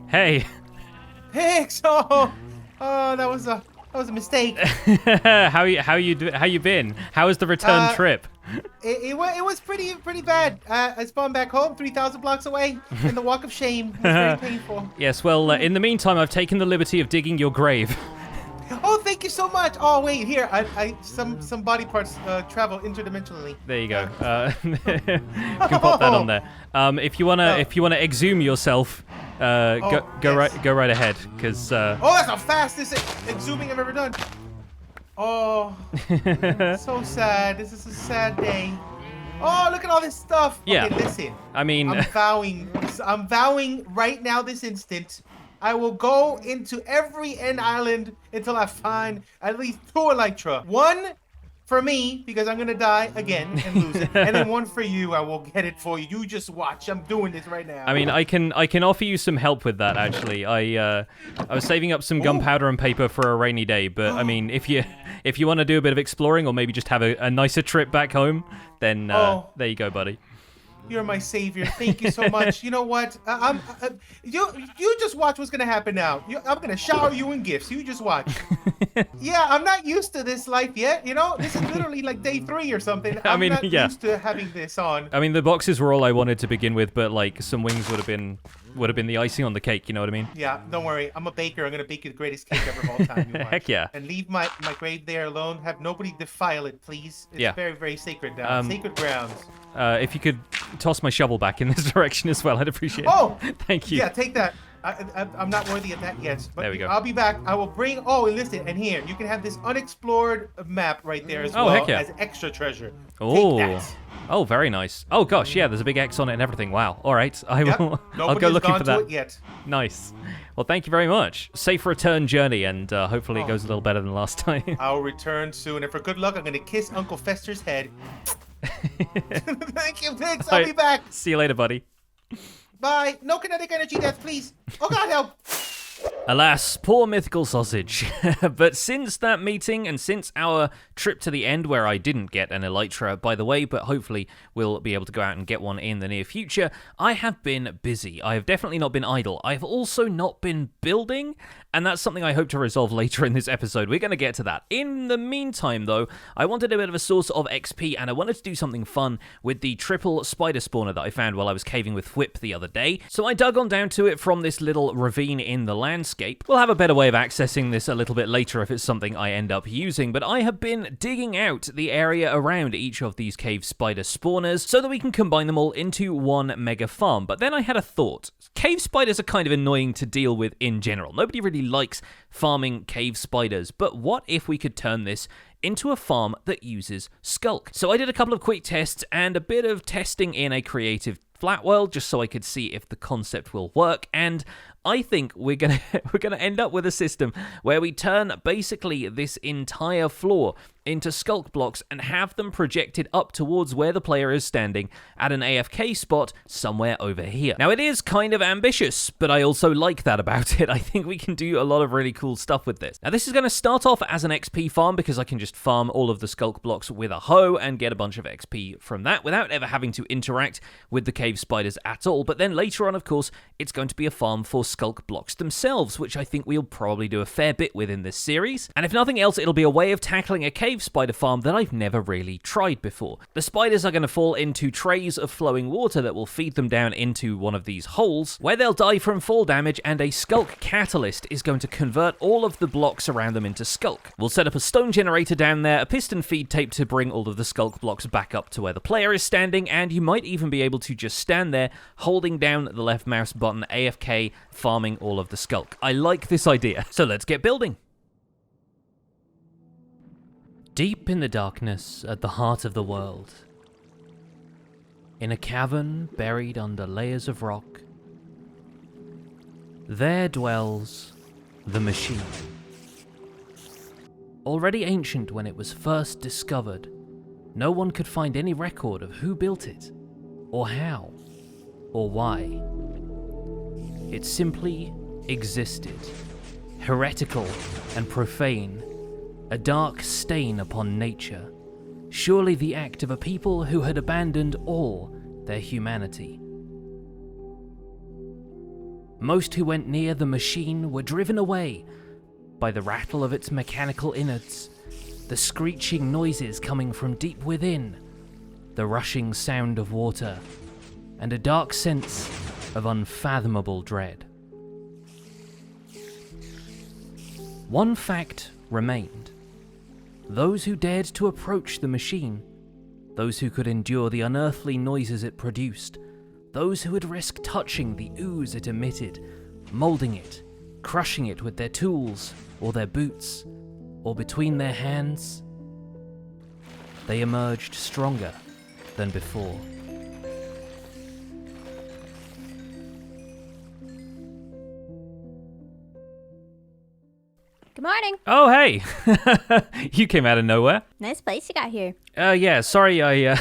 Hey. Pix! Oh, that was a mistake. How you been? How was the return trip? It was pretty bad. I spawned back home 3,000 blocks away, and the walk of shame was very painful. Yes, well, in the meantime, I've taken the liberty of digging your grave. Oh, thank you so much. Oh, wait, here, some body parts travel interdimensionally. There you go. You can pop that on there. If you wanna exhume yourself, go right ahead, because. Oh, that's the fastest exhuming I've ever done. Oh, so sad. This is a sad day. Oh, look at all this stuff. Yeah. Okay, listen. I mean, I'm vowing right now, this instant, I will go into every end island until I find at least 2 Elytra. 1 for me, because I'm gonna die again and lose it, and then 1 for you. I will get it for you. You just watch. I'm doing this right now. I mean, I can offer you some help with that. Actually, I was saving up some gunpowder and paper for a rainy day. But I mean, if you want to do a bit of exploring, or maybe just have a nicer trip back home, then there you go, buddy. You're my savior. Thank you so much. You know what? You just watch what's gonna happen now. I'm gonna shower you in gifts. You just watch. Yeah, I'm not used to this life yet. You know, this is literally like day 3 or something. I'm not used to having this on. I mean, the boxes were all I wanted to begin with, but like some wings would have been the icing on the cake. You know what I mean? Yeah. Don't worry. I'm a baker. I'm gonna bake you the greatest cake ever of all time. You watch. Heck yeah. And leave my grave there alone. Have nobody defile it, please. It's very, very sacred now. Sacred grounds. If you could toss my shovel back in this direction as well, I'd appreciate it. Oh! Thank you. Yeah, take that. I'm not worthy of that yet. But there we go. I'll be back. I will bring... Oh, and listen, and here, you can have this unexplored map right there as well heck yeah. as extra treasure. Oh. Take that. Oh, very nice. Oh, gosh, yeah, there's a big X on it and everything. Wow. All right, I'll go looking for that. It yet. Nice. Well, thank you very much. Safe return journey, and hopefully it goes a little better than last time. I'll return soon, and for good luck, I'm going to kiss Uncle Fester's head. Thank you, Pix. I'll be back. See you later, buddy. Bye. No kinetic energy death, please. Oh, God, help. Alas, poor mythical sausage. But since that meeting and since our trip to the end where I didn't get an Elytra, by the way, but hopefully we'll be able to go out and get one in the near future, I have been busy. I have definitely not been idle. I've also not been building, and that's something I hope to resolve later in this episode. We're going to get to that. In the meantime, though, I wanted a bit of a source of XP, and I wanted to do something fun with the triple spider spawner that I found while I was caving with Whip the other day. So I dug on down to it from this little ravine in the landscape. We'll have a better way of accessing this a little bit later if it's something I end up using, but I have been digging out the area around each of these cave spider spawners so that we can combine them all into one mega farm. But then I had a thought. Cave spiders are kind of annoying to deal with in general. Nobody really likes farming cave spiders, but what if we could turn this into a farm that uses Skulk? So I did a couple of quick tests and a bit of testing in a creative flat world just so I could see if the concept will work, and I think we're gonna end up with a system where we turn basically this entire floor into Skulk blocks and have them projected up towards where the player is standing at an AFK spot somewhere over here. Now, it is kind of ambitious, but I also like that about it. I think we can do a lot of really cool stuff with this. Now, this is going to start off as an XP farm because I can just farm all of the Skulk blocks with a hoe and get a bunch of XP from that without ever having to interact with the cave spiders at all. But then later on, of course, it's going to be a farm for Skulk blocks themselves, which I think we'll probably do a fair bit with in this series. And if nothing else, it'll be a way of tackling a cave spider farm that I've never really tried before. The spiders are going to fall into trays of flowing water that will feed them down into one of these holes, where they'll die from fall damage, and a Skulk catalyst is going to convert all of the blocks around them into Skulk. We'll set up a stone generator down there, a piston feed tape to bring all of the Skulk blocks back up to where the player is standing, and you might even be able to just stand there holding down the left mouse button AFK, farming all of the Skulk. I like this idea, so let's get building. Deep in the darkness at the heart of the world, in a cavern buried under layers of rock, there dwells the machine. Already ancient when it was first discovered, no one could find any record of who built it, or how, or why. It simply existed, heretical and profane, a dark stain upon nature, surely the act of a people who had abandoned all their humanity. Most who went near the machine were driven away by the rattle of its mechanical innards, the screeching noises coming from deep within, the rushing sound of water, and a dark sense of unfathomable dread. One fact remained. Those who dared to approach the machine, those who could endure the unearthly noises it produced, those who would risk touching the ooze it emitted, molding it, crushing it with their tools or their boots, or between their hands, they emerged stronger than before. Good morning. Oh, hey! You came out of nowhere. Nice place you got here. Yeah, sorry I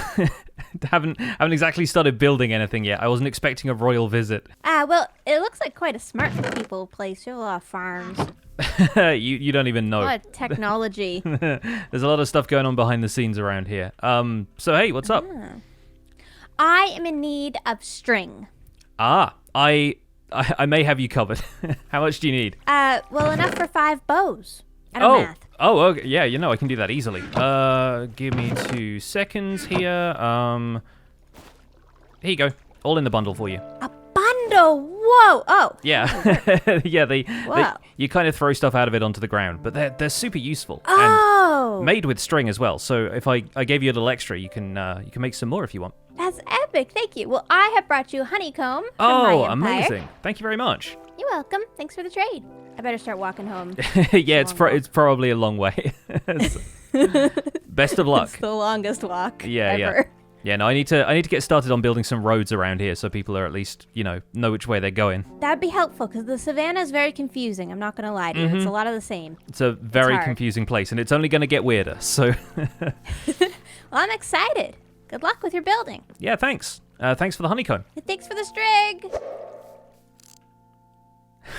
haven't exactly started building anything yet. I wasn't expecting a royal visit. Well, it looks like quite a smart people place. You have a lot of farms. You don't even know. A lot of technology. There's a lot of stuff going on behind the scenes around here. So hey, what's up? I am in need of string. I may have you covered. How much do you need? Well, enough for 5 bows. I don't math. Oh, okay. Yeah, I can do that easily. Give me 2 seconds here. Here you go. All in the bundle for you. A bundle? Whoa! Oh. Yeah. Yeah, Whoa. you kind of throw stuff out of it onto the ground, but they're super useful. Oh. And made with string as well. So if I gave you a little extra, you can make some more if you want. That's epic. Thank you. Well, I have brought you honeycomb from Oh, my empire. amazing. Thank you very much. You're welcome. Thanks for the trade. I better start walking home. Yeah, it's probably a long way. Best of luck. It's the longest walk Yeah, ever. yeah. Yeah, no, I need to get started on building some roads around here so people are at least, know which way they're going. That'd be helpful because the savannah is very confusing. I'm not going to lie to you. It's a lot of the same. It's a very hard. confusing place, and it's only going to get weirder, so... Well, I'm excited. Good luck with your building. Yeah, thanks. Thanks for the honeycomb. Thanks for the strig.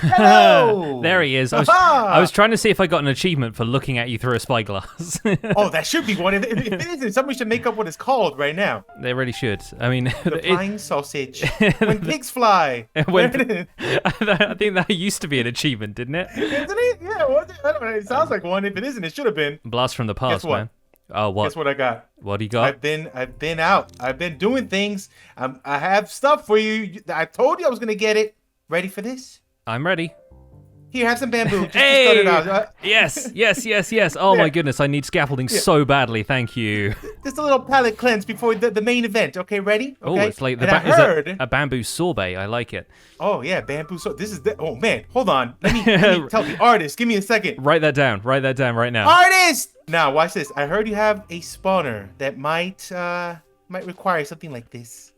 Hello! There he is. I was trying to see if I got an achievement for looking at you through a spyglass. Oh, that should be one. If it isn't, somebody should make up what it's called right now. They really should. I mean... The flying sausage. When pigs fly. I think that used to be an achievement, didn't it? Isn't it? Yeah, was it? I don't know. It sounds like one. If it isn't, it should have been. Blast from the past, Guess what? man. Oh, what? Guess what I got? What do you got? I've been out. I've been doing things. I have stuff for you. I told you I was gonna get it. Ready for this? I'm ready. Here, have some bamboo. Just Hey! to start it out. Yes. Oh my goodness, I need scaffolding so badly. Thank you. Just a little palate cleanse before the main event. Okay, ready? Oh, Okay. it's like And I is heard. a bamboo sorbet. I like it. Oh yeah, bamboo. So this is oh man, hold on. Let me tell the artist. Give me a second. Write that down. Write that down right now. Artist. Now watch this. I heard you have a spawner that might require something like this.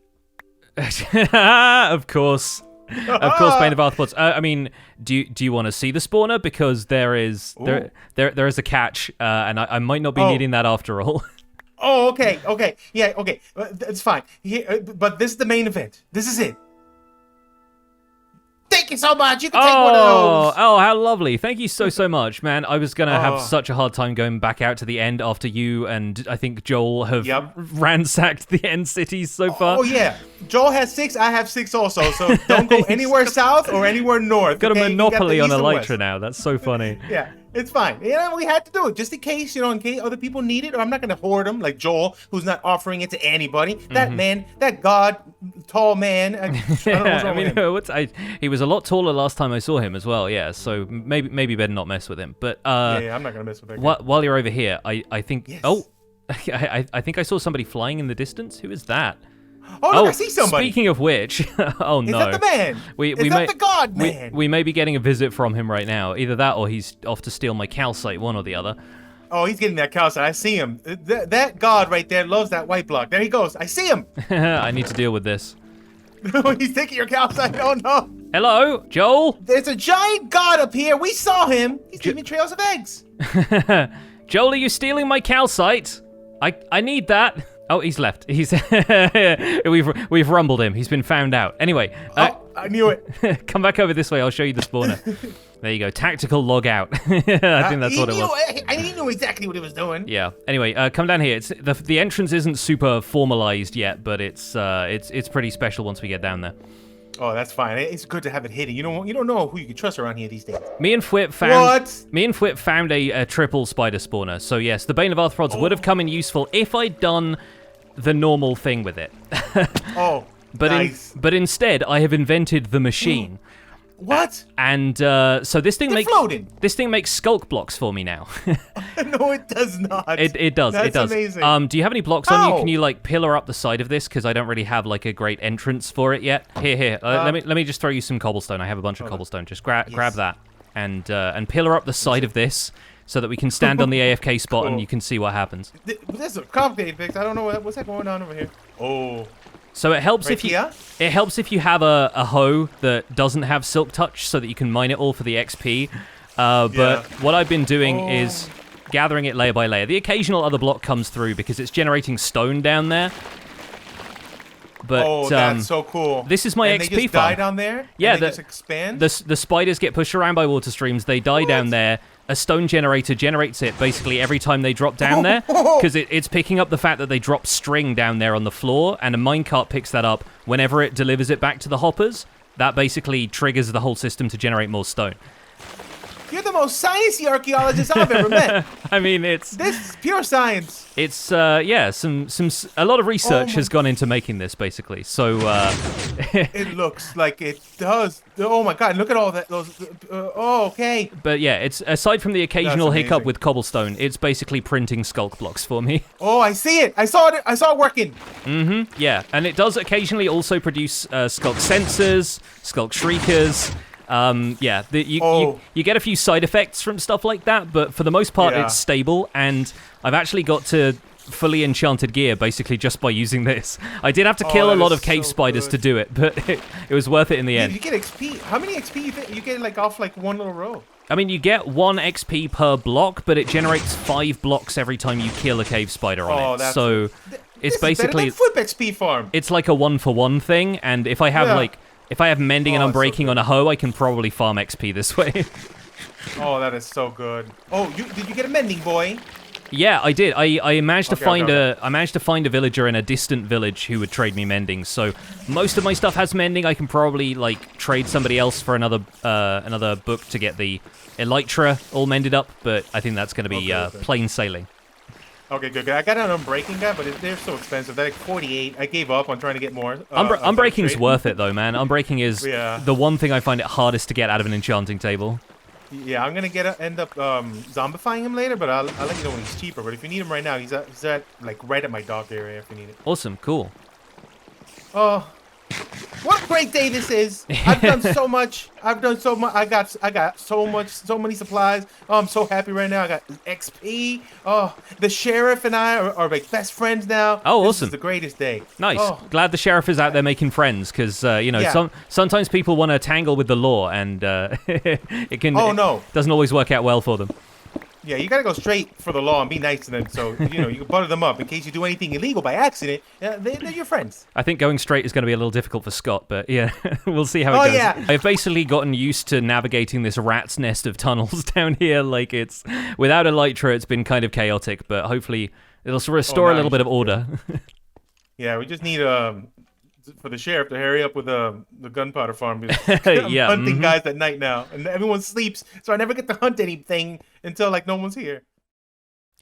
Of course. Of course, Bane of Arthropods. I mean, do you want to see the spawner? Because there is a catch, and I might not be needing that after all. Oh, okay, yeah, okay, it's fine. Here, but this is the main event. This is it. Thank you so much. You can take one of those. Oh, how lovely. Thank you so much, man. I was going to have such a hard time going back out to the end after you and I think Joel have ransacked the end cities so far. Oh, yeah. Joel has 6. I have 6 also. So don't go anywhere south or anywhere north. Got a monopoly on Elytra west. now. That's so funny. Yeah. It's fine. We had to do it just in case, in case other people need it. Or I'm not going to hoard them like Joel, who's not offering it to anybody. That man, that tall man. I don't know what's wrong with him. He was a lot taller last time I saw him as well. Yeah, so maybe better not mess with him. But yeah, I'm not going to mess with that guy. While you're over here, I think. Yes. Oh, I think I saw somebody flying in the distance. Who is that? Oh, look, I see somebody. Speaking of which, oh no. Is that the man? Is that the god man? We may be getting a visit from him right now. Either that or he's off to steal my calcite, one or the other. Oh, he's getting that calcite. I see him. That god right there loves that white block. There he goes. I see him. I need to deal with this. He's taking your calcite. Oh, no. Hello, Joel? There's a giant god up here. We saw him. He's leaving trails of eggs. Joel, are you stealing my calcite? I need that. Oh, he's left. We've rumbled him. He's been found out. Anyway. I knew it. Come back over this way. I'll show you the spawner. There you go. Tactical log out. I think that's what it was. I knew exactly what he was doing. Yeah. Anyway, come down here. It's the entrance isn't super formalized yet, but it's pretty special once we get down there. Oh, that's fine. It's good to have it hidden. You don't know who you can trust around here these days. Me and Fwip found a triple spider spawner. So yes, the Bane of Arthropods would have come in useful if I'd done the normal thing with it. Nice. But instead, I have invented the machine. What? And so this thing makes skulk blocks for me now. No, it does not. It does. That's it does. Amazing. Do you have any blocks on you? Can you like pillar up the side of this? Because I don't really have like a great entrance for it yet. Here. Let me just throw you some cobblestone. I have a bunch of cobblestone. Just grab that and pillar up the side of this so that we can stand on the AFK spot and you can see what happens. This is a complicated fix. I don't know what's that going on over here. Oh. So it helps if you have a hoe that doesn't have silk touch so that you can mine it all for the XP. But what I've been doing is gathering it layer by layer. The occasional other block comes through because it's generating stone down there. But that's so cool. This is my XP they just farm. die down there? Yeah, they just expand? The spiders get pushed around by water streams. They die down there. A stone generator generates it basically every time they drop down there because it's picking up the fact that they drop string down there on the floor, and a minecart picks that up whenever it delivers it back to the hoppers. That basically triggers the whole system to generate more stone. You're the most sciencey archaeologist I've ever met. I mean, this is pure science. It's a lot of research has gone into making this basically. So it looks like it does. Oh my god, look at all that. Okay. But yeah, it's aside from the occasional hiccup with cobblestone, it's basically printing skulk blocks for me. Oh, I see it. I saw it working. Yeah, and it does occasionally also produce skulk sensors, skulk shriekers. You get a few side effects from stuff like that, but for the most part, it's stable, and I've actually got to fully enchanted gear basically just by using this. I did have to kill a lot of cave spiders to do it, but it was worth it in the end. You get XP. How many XP you get like off like one little row? I mean, you get 1 XP per block, but it generates 5 blocks every time you kill a cave spider on it. So it's basically Flip XP farm. It's like a 1-for-1 thing, and if I have if I have mending and unbreaking on a hoe, I can probably farm XP this way. Oh, that is so good. Oh, did you get a mending boy? Yeah, I did. I managed to find a villager in a distant village who would trade me mending. So most of my stuff has mending. I can probably like trade somebody else for another book to get the Elytra all mended up. But I think that's going to be plain sailing. Okay, good. I got an unbreaking guy, but they're so expensive. They're like 48. I gave up on trying to get more. Unbreaking's worth it though, man. Unbreaking is the one thing I find it hardest to get out of an enchanting table. Yeah, I'm gonna end up zombifying him later, but I'll let you know when he's cheaper. But if you need him right now, he's at like right at my dock area if you need it. Awesome, cool. Oh, what a great day this is! I've done so much. I got so many supplies. Oh, I'm so happy right now. I got XP. Oh, the sheriff and I are like best friends now. Oh, awesome! This is the greatest day. Nice. Oh. Glad the sheriff is out there making friends, because sometimes people want to tangle with the law, and it doesn't always work out well for them. Yeah, you gotta go straight for the law and be nice to them, so you can butter them up in case you do anything illegal by accident. They're your friends. I think going straight is going to be a little difficult for Scott, but yeah, we'll see how it goes. Yeah. I've basically gotten used to navigating this rat's nest of tunnels down here. Like without Elytra, it's been kind of chaotic, but hopefully it'll restore a little bit of order. Yeah, we just need for the sheriff to hurry up with the gunpowder farm. I'm hunting guys at night now, and everyone sleeps, so I never get to hunt anything until like no one's here.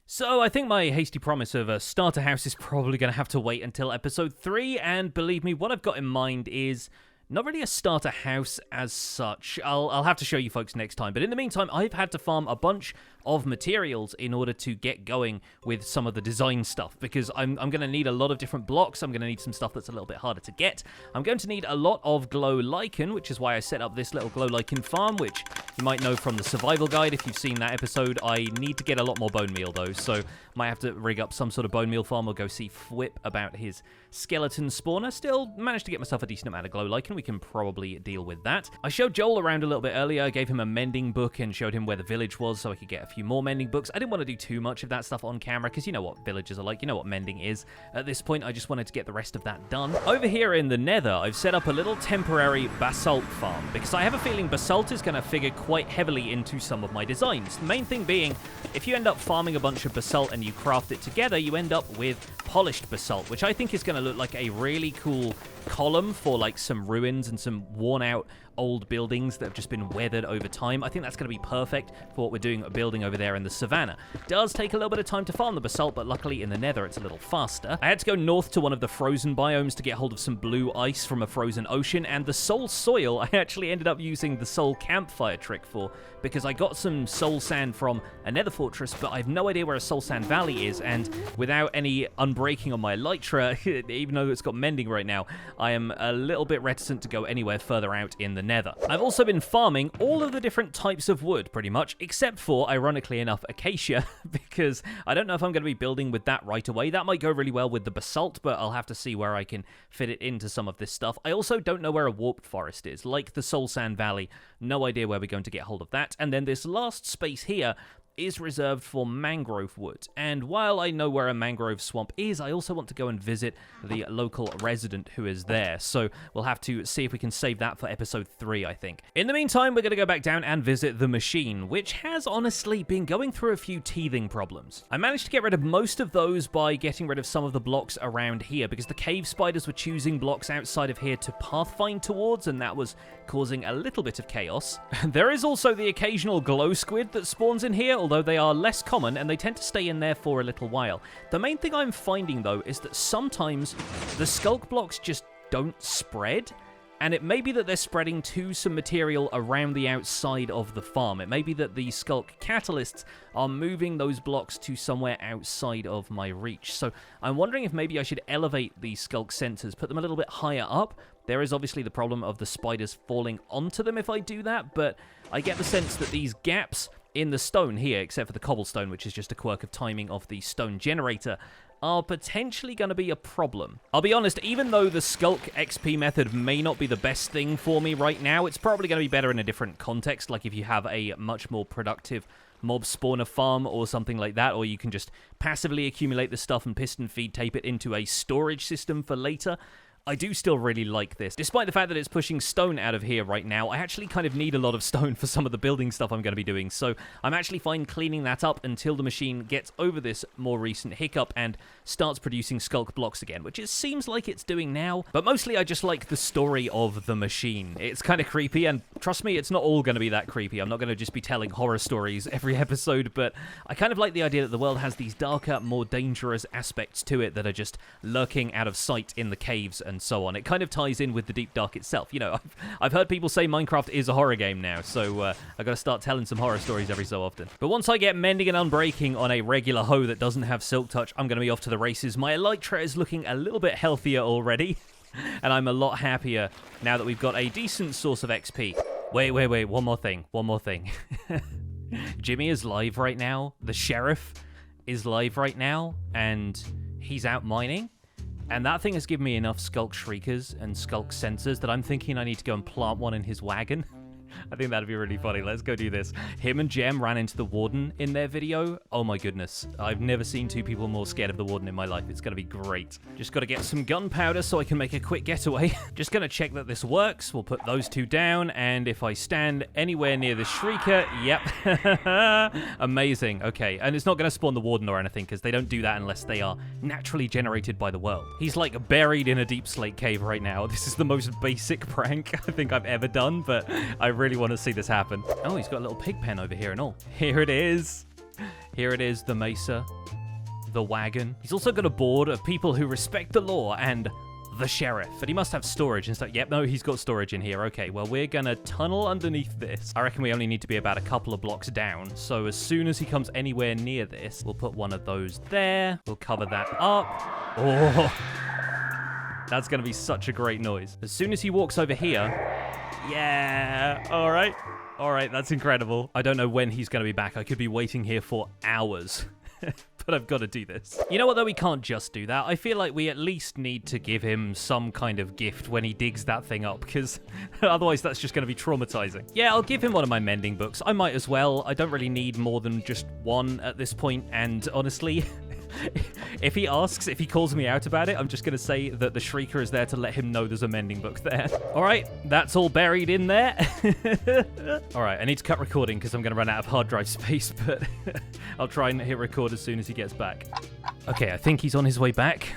So I think my hasty promise of a starter house is probably going to have to wait until episode 3, and believe me, what I've got in mind is not really a starter house as such. I'll have to show you folks next time, but in the meantime, I've had to farm a bunch of materials in order to get going with some of the design stuff, because I'm going to need a lot of different blocks. I'm going to need some stuff that's a little bit harder to get. I'm going to need a lot of glow lichen, which is why I set up this little glow lichen farm, which you might know from the survival guide if you've seen that episode. I need to get a lot more bone meal though, so might have to rig up some sort of bone meal farm or go see Fwip about his skeleton spawner. Still managed to get myself a decent amount of glow lichen. We can probably deal with that. I showed Joel around a little bit earlier. I gave him a mending book and showed him where the village was so I could get a few more mending books. I didn't want to do too much of that stuff on camera because you know what villagers are like, you know what mending is. At this point, I just wanted to get the rest of that done. Over here in the nether, I've set up a little temporary basalt farm because I have a feeling basalt is going to figure quite heavily into some of my designs. The main thing being, if you end up farming a bunch of basalt and you craft it together, you end up with polished basalt, which I think is going to look like a really cool column for like some ruins and some worn out old buildings that have just been weathered over time. I think that's going to be perfect for what we're doing building over there in the savannah. Does take a little bit of time to farm the basalt, but luckily in the nether it's a little faster. I had to go north to one of the frozen biomes to get hold of some blue ice from a frozen ocean, and the soul soil I actually ended up using the soul campfire trick for, because I got some soul sand from a nether fortress, but I have no idea where a soul sand valley is, and without any unbreaking on my Elytra, even though it's got mending right now, I am a little bit reticent to go anywhere further out in the nether. I've also been farming all of the different types of wood, pretty much, except for, ironically enough, acacia, because I don't know if I'm going to be building with that right away. That might go really well with the basalt, but I'll have to see where I can fit it into some of this stuff. I also don't know where a warped forest is, like the Soul Sand Valley. No idea where we're going to get hold of that. And then this last space here is reserved for mangrove wood. And while I know where a mangrove swamp is, I also want to go and visit the local resident who is there. So we'll have to see if we can save that for episode 3, I think. In the meantime, we're going to go back down and visit the machine, which has honestly been going through a few teething problems. I managed to get rid of most of those by getting rid of some of the blocks around here, because the cave spiders were choosing blocks outside of here to pathfind towards, and that was causing a little bit of chaos. There is also the occasional glow squid that spawns in here, although they are less common and they tend to stay in there for a little while. The main thing I'm finding, though, is that sometimes the skulk blocks just don't spread, and it may be that they're spreading to some material around the outside of the farm. It may be that the skulk catalysts are moving those blocks to somewhere outside of my reach. So I'm wondering if maybe I should elevate the skulk sensors, put them a little bit higher up. There is obviously the problem of the spiders falling onto them if I do that, but I get the sense that these gaps in the stone here, except for the cobblestone, which is just a quirk of timing of the stone generator, are potentially going to be a problem. I'll be honest, even though the Skulk XP method may not be the best thing for me right now, it's probably going to be better in a different context, like if you have a much more productive mob spawner farm or something like that, or you can just passively accumulate the stuff and piston feed tape it into a storage system for later. I do still really like this. Despite the fact that it's pushing stone out of here right now, I actually kind of need a lot of stone for some of the building stuff I'm going to be doing, so I'm actually fine cleaning that up until the machine gets over this more recent hiccup and starts producing skulk blocks again, which it seems like it's doing now. But mostly I just like the story of the machine. It's kind of creepy, and trust me, it's not all going to be that creepy. I'm not going to just be telling horror stories every episode, but I kind of like the idea that the world has these darker, more dangerous aspects to it that are just lurking out of sight in the caves and so on. It kind of ties in with the Deep Dark itself. You know, I've heard people say Minecraft is a horror game now, so I've got to start telling some horror stories every so often. But once I get mending and unbreaking on a regular hoe that doesn't have silk touch, I'm going to be off to the races. My Elytra is looking a little bit healthier already, and I'm a lot happier now that we've got a decent source of XP. Wait, one more thing. Jimmy is live right now. The sheriff is live right now, and he's out mining. And that thing has given me enough skulk shriekers and skulk sensors that I'm thinking I need to go and plant one in his wagon. I think that'd be really funny. Let's go do this. Him and Gem ran into the warden in their video. Oh my goodness. I've never seen two people more scared of the warden in my life. It's going to be great. Just got to get some gunpowder so I can make a quick getaway. Just going to check that this works. We'll put those two down, and if I stand anywhere near the shrieker, yep. Amazing. Okay, and it's not going to spawn the warden or anything, because they don't do that unless they are naturally generated by the world. He's like buried in a deep slate cave right now. This is the most basic prank I think I've ever done, but I really want to see this happen. Oh, he's got a little pig pen over here and all. Here it is. Here it is, the mesa, the wagon. He's also got a board of people who respect the law and the sheriff. But he must have storage and stuff. Yep, no, he's got storage in here. Okay, well, we're gonna tunnel underneath this. I reckon we only need to be about a couple of blocks down. So as soon as he comes anywhere near this, we'll put one of those there. We'll cover that up. Oh, that's gonna be such a great noise. As soon as he walks over here, yeah, all right, that's incredible. I don't know when he's going to be back. I could be waiting here for hours, but I've got to do this. You know what, though? We can't just do that. I feel like we at least need to give him some kind of gift when he digs that thing up, because otherwise that's just going to be traumatizing. Yeah, I'll give him one of my mending books. I might as well. I don't really need more than just one at this point, and honestly, if he asks, if he calls me out about it, I'm just going to say that the Shrieker is there to let him know there's a mending book there. All right, that's all buried in there. All right, I need to cut recording because I'm going to run out of hard drive space, but I'll try and hit record as soon as he gets back. Okay, I think he's on his way back.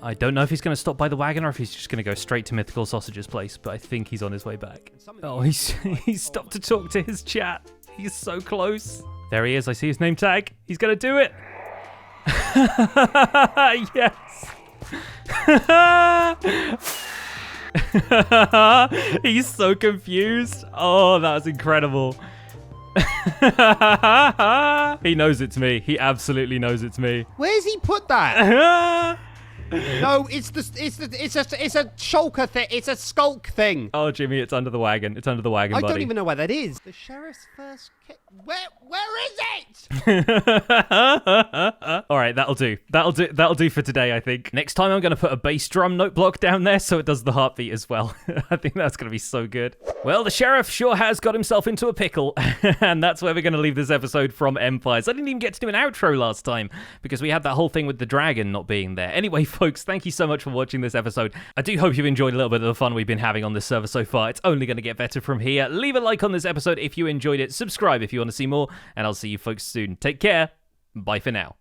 I don't know if he's going to stop by the wagon or if he's just going to go straight to MythicalSausage's place, but I think he's on his way back. Oh, he's stopped to talk to his chat. He's so close. There he is. I see his name tag. He's going to do it. Yes. He's so confused. Oh, that was incredible. He knows it's me. He absolutely knows it's me. Where's he put that? No, it's a shulker thing. It's a skulk thing. Oh, Jimmy, it's under the wagon. It's under the wagon, buddy. I don't even know where that is. The sheriff's first where is it? All right, that'll do. That'll do for today, I think. Next time I'm going to put a bass drum note block down there so it does the heartbeat as well. I think that's going to be so good. Well, the sheriff sure has got himself into a pickle, and that's where we're going to leave this episode from Empires. I didn't even get to do an outro last time because we had that whole thing with the dragon not being there. Anyway, folks, thank you so much for watching this episode. I do hope you've enjoyed a little bit of the fun we've been having on this server so far. It's only going to get better from here. Leave a like on this episode if you enjoyed it. Subscribe if you want to see more, and I'll see you folks soon. Take care. Bye for now.